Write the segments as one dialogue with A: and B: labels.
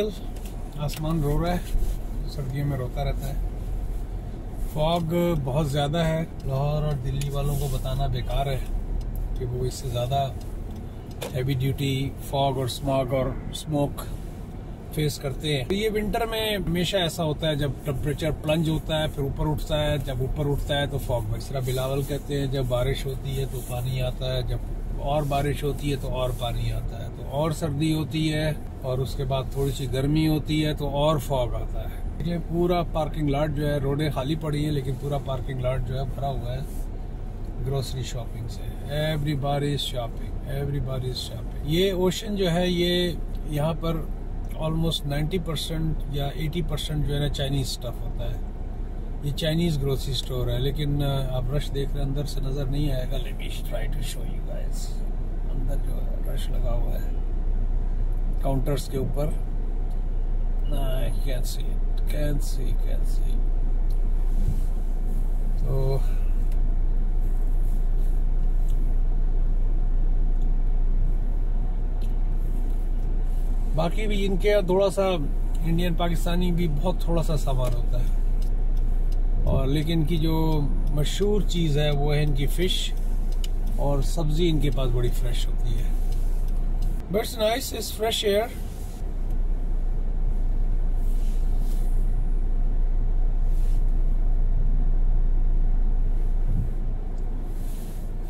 A: Still आसमान रो रहा है, सर्दियों में रोता रहता है। फॉग बहुत ज़्यादा है। लाहौर और दिल्ली वालों को बताना बेकार है कि वो इससे ज़्यादा हैवी ड्यूटी फॉग और स्मॉग और स्मोक फेस करते हैं। तो ये विंटर में हमेशा ऐसा होता है, जब टेम्परेचर प्लंज होता है फिर ऊपर उठता है, जब ऊपर उठता है तो फॉग में, इस तरह बिलावल कहते हैं, जब बारिश होती है तो पानी आता है, जब और बारिश होती है तो और पानी आता है, तो और सर्दी होती है, और उसके बाद थोड़ी सी गर्मी होती है तो और फॉग आता है। ये पूरा पार्किंग लॉट जो है, रोडें खाली पड़ी हैं लेकिन पूरा पार्किंग लॉट जो है भरा हुआ है ग्रोसरी शॉपिंग से। Everybody is shopping, everybody is shopping. ये ओशन जो है, ये यहाँ पर ऑलमोस्ट 90% या 80% जो है ना चाइनीज स्टफ होता है। ये चाइनीज ग्रोसरी स्टोर है, लेकिन आप रश देख रहे हैं, अंदर से नजर नहीं आएगा। Let me try to show you guys. अंदर जो है रश लगा हुआ है काउंटर्स के ऊपर। कैन सी तो बाकी भी इनके थोड़ा सा इंडियन पाकिस्तानी भी बहुत थोड़ा सा सामान होता है, और लेकिन इनकी जो मशहूर चीज़ है वो है इनकी फिश, और सब्जी इनके पास बड़ी फ्रेश होती है। Buts nice, is fresh air.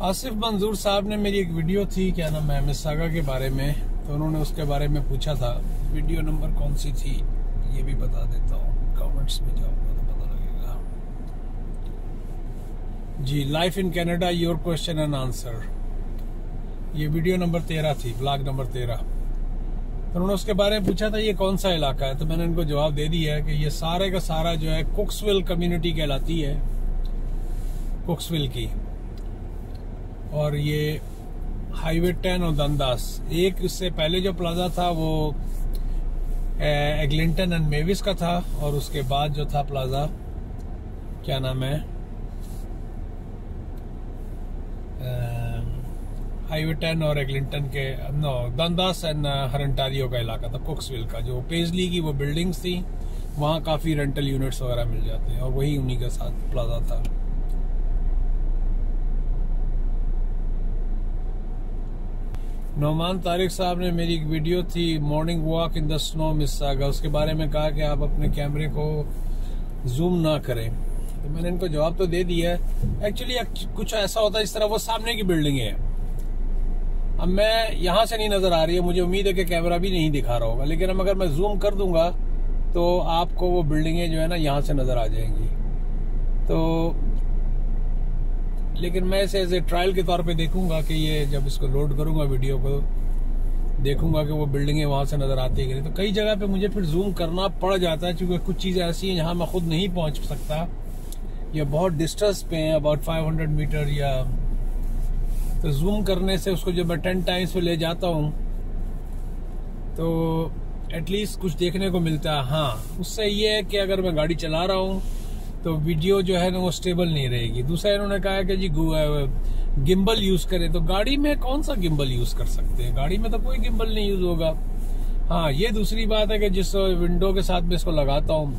A: Asif Manzoor साहब ने मेरी एक वीडियो थी, क्या नाम है, मिसागा के बारे में, तो उन्होंने उसके बारे में पूछा था। वीडियो नंबर कौन सी थी ये भी बता देता हूँ, कमेंट्स में जाऊंगा तो पता लगेगा जी। Life in Canada, your question and answer, ये वीडियो नंबर 13 थी, ब्लॉग नंबर 13। तो उन्होंने उसके बारे में पूछा था ये कौन सा इलाका है, तो मैंने उनको जवाब दे दिया है कि ये सारे का सारा जो है कुक्सविल कम्युनिटी कहलाती है, कुक्सविल की। और ये हाईवे 10 और दंदास, एक इससे पहले जो प्लाजा था वो एग्लिंटन एंड मेविस का था, और उसके बाद जो था प्लाजा, क्या नाम है, हाईवे 10 और एग्लिंटन के, नो, दंदास एंड हरंटारियो का इलाका था, कुक्सविल का। जो पेजली की वो बिल्डिंग्स थी, वहाँ काफी रेंटल यूनिट्स वगैरह मिल जाते हैं, और वही उन्हीं के साथ प्लाजा था। नौमान तारिक साहब ने मेरी एक वीडियो थी, morning walk in the snow मिसागा, उसके बारे में कहा कि आप अपने कैमरे को जूम ना करें, तो मैंने इनको जवाब तो दे दिया है। एक्चुअली कुछ ऐसा होता है, इस तरह वो सामने की बिल्डिंग है, अब मैं यहाँ से नहीं नजर आ रही है, मुझे उम्मीद है कि कैमरा भी नहीं दिखा रहा होगा, लेकिन अब अगर मैं जूम कर दूंगा तो आपको वो बिल्डिंगें जो है ना यहाँ से नजर आ जाएंगी। तो लेकिन मैं इसे एज ए ट्रायल के तौर पे देखूंगा कि ये जब इसको लोड करूंगा वीडियो को, देखूंगा कि वो बिल्डिंगें वहां से नजर आती है कि नहीं। तो कई जगह पे मुझे फिर जूम करना पड़ जाता है, क्योंकि कुछ चीजें ऐसी हैं जहां मैं खुद नहीं पहुंच सकता, या बहुत डिस्टेंस पे है, अबाउट 500 मीटर, या तो जूम करने से उसको जब मैं 10 टाइम्स पे ले जाता हूँ तो एटलीस्ट कुछ देखने को मिलता है। हाँ, उससे ये है कि अगर मैं गाड़ी चला रहा हूँ तो वीडियो जो है ना वो स्टेबल नहीं रहेगी। दूसरा इन्होंने कहा है कि जी गिम्बल यूज करें, तो गाड़ी में कौन सा गिम्बल यूज कर सकते हैं, गाड़ी में तो कोई गिम्बल नहीं यूज होगा। हाँ, ये दूसरी बात है कि जिस विंडो के साथ में इसको लगाता हूँ,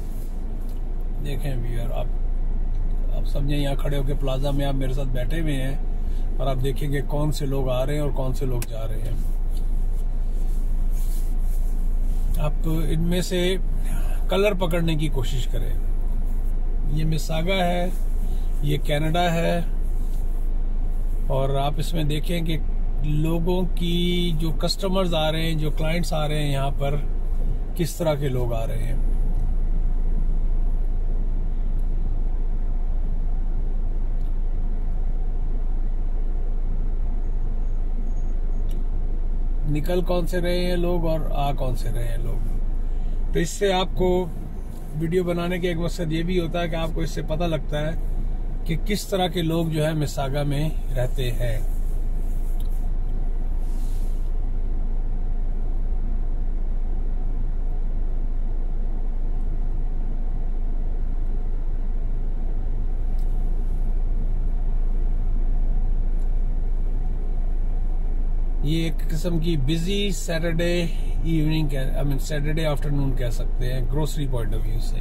A: देखें व्यूअर, आप समझे, यहाँ खड़े होकर प्लाजा में आप मेरे साथ बैठे हुए हैं, और आप देखेंगे कौन से लोग आ रहे हैं और कौन से लोग जा रहे हैं। आप इनमें से कलर पकड़ने की कोशिश करें। ये मिसागा है, ये कनाडा है, और आप इसमें देखें कि लोगों की जो कस्टमर्स आ रहे हैं, जो क्लाइंट्स आ रहे हैं यहाँ पर, किस तरह के लोग आ रहे हैं। निकल कौन से रहे हैं लोग और आ कौन से रहे हैं लोग। तो इससे आपको वीडियो बनाने का एक मकसद ये भी होता है कि आपको इससे पता लगता है कि किस तरह के लोग जो है मिसागा में रहते हैं। ये एक किस्म की busy Saturday evening, I mean Saturday afternoon कह सकते हैं ग्रोसरी पॉइंट ऑफ व्यू से।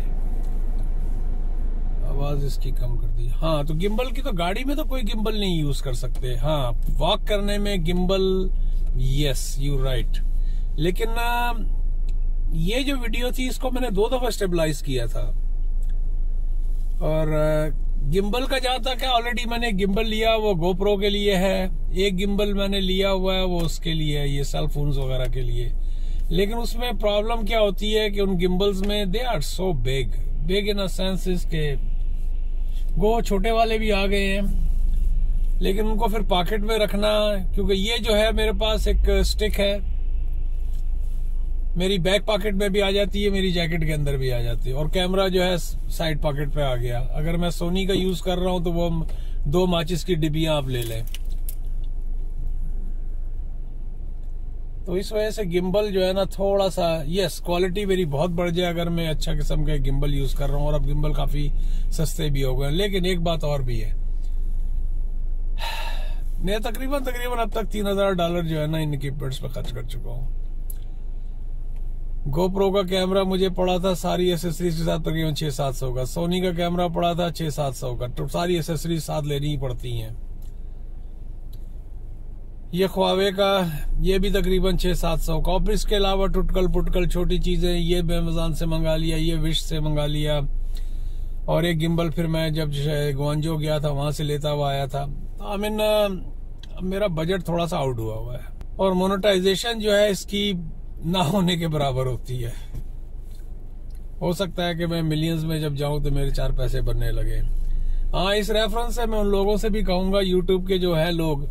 A: आवाज इसकी कम कर दी। हाँ, तो गिम्बल की तो गाड़ी में तो कोई गिम्बल नहीं यूज कर सकते। हाँ, वॉक करने में गिम्बल, यस यू राइट। लेकिन ये जो वीडियो थी इसको मैंने 2 दफा स्टेबलाइज किया था। और गिम्बल का जहां तक है, ऑलरेडी मैंने गिम्बल लिया, वो गोप्रो के लिए है। एक गिम्बल मैंने लिया हुआ है, वो उसके लिए है, ये सेल फोन्स वगैरह के लिए। लेकिन उसमें प्रॉब्लम क्या होती है कि उन गिम्बल्स में they are so big in a sense के वो छोटे वाले भी आ गए हैं, लेकिन उनको फिर पॉकेट में रखना, क्योंकि ये जो है मेरे पास एक स्टिक है, मेरी बैक पॉकेट में भी आ जाती है, मेरी जैकेट के अंदर भी आ जाती है, और कैमरा जो है साइड पॉकेट पे आ गया। अगर मैं सोनी का यूज कर रहा हूं तो वो 2 माचिस की डिब्बियां आप ले लें। तो इस वजह से गिम्बल जो है ना थोड़ा सा, यस क्वालिटी मेरी बहुत बढ़ जाए अगर मैं अच्छा किस्म का गिम्बल यूज कर रहा हूं, और अब गिम्बल काफी सस्ते भी हो गए। लेकिन एक बात और भी है, मैं तकरीबन अब तक $3000 जो है ना इन इक्विपमेंट्स पे खर्च कर चुका हूं। गोप्रो का कैमरा मुझे पड़ा था सारी एसेसरीज के साथ तकरीबन 600-700 का। सोनी का कैमरा पड़ा था 600-700 का। तो सारी एसेसरीज साथ लेनी ही पड़ती हैं। ये ख्वावे का, ये भी तकरीबन 600-700 का। और इसके अलावा टुटकल पुटकल छोटी चीजें, ये अमेज़न से मंगा लिया, ये विश से मंगा लिया। और एक गिम्बल फिर मैं जब ग्वांजो गया था वहां से लेता हुआ आया था। तो आई मीन मेरा बजट थोड़ा सा आउट हुआ है। और मोनेटाइजेशन जो है इसकी ना होने के बराबर होती है। हो सकता है कि मैं मिलियंस में जब जाऊं तो मेरे 4 पैसे बनने लगे। हाँ, इस रेफरेंस से मैं उन लोगों से भी कहूंगा, यूट्यूब के जो है लोग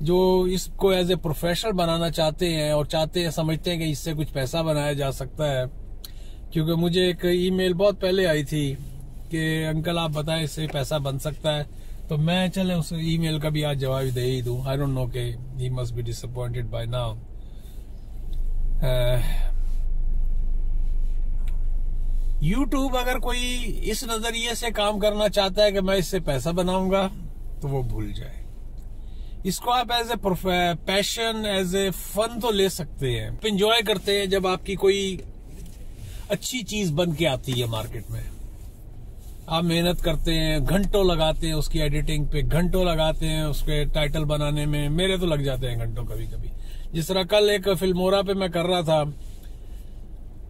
A: जो इसको एज ए प्रोफेशनल बनाना चाहते हैं और समझते हैं कि इससे कुछ पैसा बनाया जा सकता है। क्योंकि मुझे एक ईमेल बहुत पहले आई थी कि अंकल आप बताएं इससे पैसा बन सकता है, तो मैं चले उस ईमेल का भी आज जवाब दे ही दूं। आई डोंट नो के he must be disappointed by now. YouTube अगर कोई इस नजरिए से काम करना चाहता है कि मैं इससे पैसा बनाऊंगा, तो वो भूल जाए। इसको आप as a passion, as a fun तो ले सकते हैं, एंजॉय करते हैं जब आपकी कोई अच्छी चीज बन के आती है मार्केट में। आप मेहनत करते हैं, घंटों लगाते हैं उसकी एडिटिंग पे, घंटों लगाते हैं उसके टाइटल बनाने में। मेरे तो लग जाते हैं घंटों कभी कभी। जिस तरह कल एक फिल्मोरा पे मैं कर रहा था।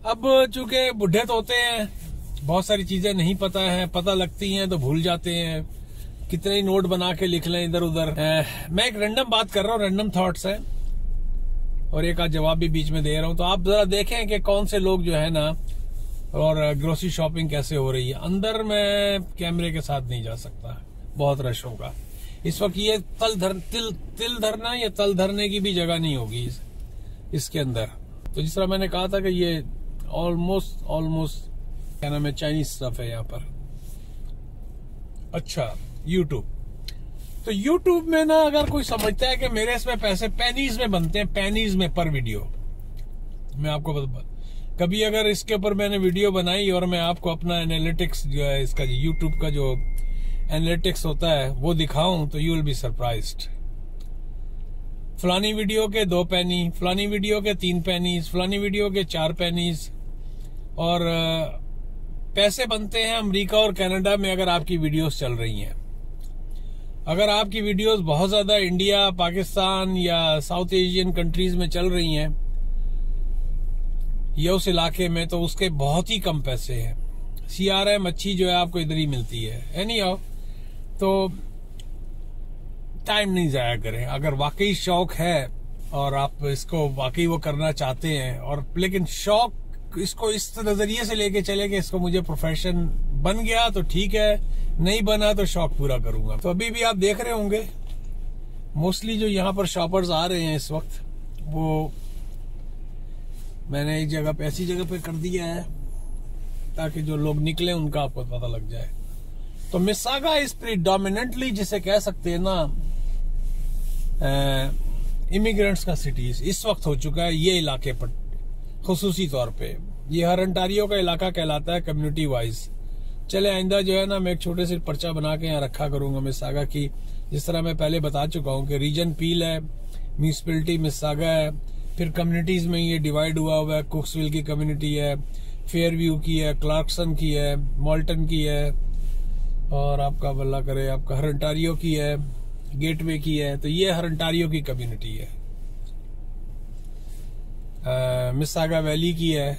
A: अब चूंकि बुढ़े तो होते हैं, बहुत सारी चीजें नहीं पता है, पता लगती हैं तो भूल जाते हैं। कितने ही नोट बना के लिख लें इधर उधर। मैं एक रैंडम बात कर रहा हूँ, रैंडम थॉट्स है, और एक आध जवाब भी बीच में दे रहा हूँ। तो आप जरा देखें कि कौन से लोग जो है ना, और ग्रोसरी शॉपिंग कैसे हो रही है। अंदर मैं कैमरे के साथ नहीं जा सकता, बहुत रश होगा इस वक्त। ये तिल धरना या तल धरने की भी जगह नहीं होगी इसके अंदर। तो जिस तरह मैंने कहा था कि ये ऑलमोस्ट क्या नाम है, चाइनीज स्टफ है यहाँ पर। अच्छा, यूट्यूब, तो यूट्यूब में ना अगर कोई समझता है कि मेरे इसमें पैसे पेनीज में बनते हैं, पेनीज में पर वीडियो, मैं आपको कभी अगर इसके ऊपर मैंने वीडियो बनाई और मैं आपको अपना एनालिटिक्स जो है इसका, यूट्यूब का जो एनालिटिक्स होता है वो दिखाऊं, तो यू विल बी सरप्राइज्ड। फलानी वीडियो के 2 पैनी, फलानी वीडियो के 3 पैनीज, फलानी वीडियो के 4 पैनीज। और पैसे बनते हैं अमेरिका और कनाडा में अगर आपकी वीडियोस चल रही हैं। अगर आपकी वीडियोस बहुत ज्यादा इंडिया, पाकिस्तान या साउथ एशियन कंट्रीज में चल रही हैं या उस इलाके में, तो उसके बहुत ही कम पैसे हैं। CRM अच्छी जो है आपको इधर ही मिलती है। एनीहाउ, तो टाइम नहीं जाया करें। अगर वाकई शौक है और आप इसको वाकई वो करना चाहते हैं, और लेकिन शौक इसको इस नजरिए से लेके चले कि इसको मुझे प्रोफेशन बन गया तो ठीक है, नहीं बना तो शौक पूरा करूंगा। तो अभी भी आप देख रहे होंगे मोस्टली जो यहाँ पर शॉपर्स आ रहे हैं इस वक्त, वो मैंने एक जगह पे ऐसी जगह पे कर दिया है ताकि जो लोग निकले उनका आपको पता लग जाए। तो मिसागा इज प्रीडोमिनेंटली, जिसे कह सकते हैं ना, इमिग्रेंट्स का सिटीज इस वक्त हो चुका है ये इलाके पर खुसूसी तौर पे। ये हर अंटारियो का इलाका कहलाता है कम्युनिटी वाइज। चले आइंदा जो है ना, मैं एक छोटे से पर्चा बना के यहाँ रखा करूंगा मिसागा की। जिस तरह मैं पहले बता चुका हूँ कि रीजन पील है, म्यूनिसिपैलिटी मिसागा है। फिर कम्युनिटीज में ये डिवाइड हुआ है। कुक्सविल की कम्युनिटी है, फेयरव्यू की है, क्लार्कसन की है, मॉल्टन की है, और आपका भला करे आपका हरंटारियो की है, गेटवे की है। तो ये हरंटारियो की कम्युनिटी है। मिसागा वैली की है,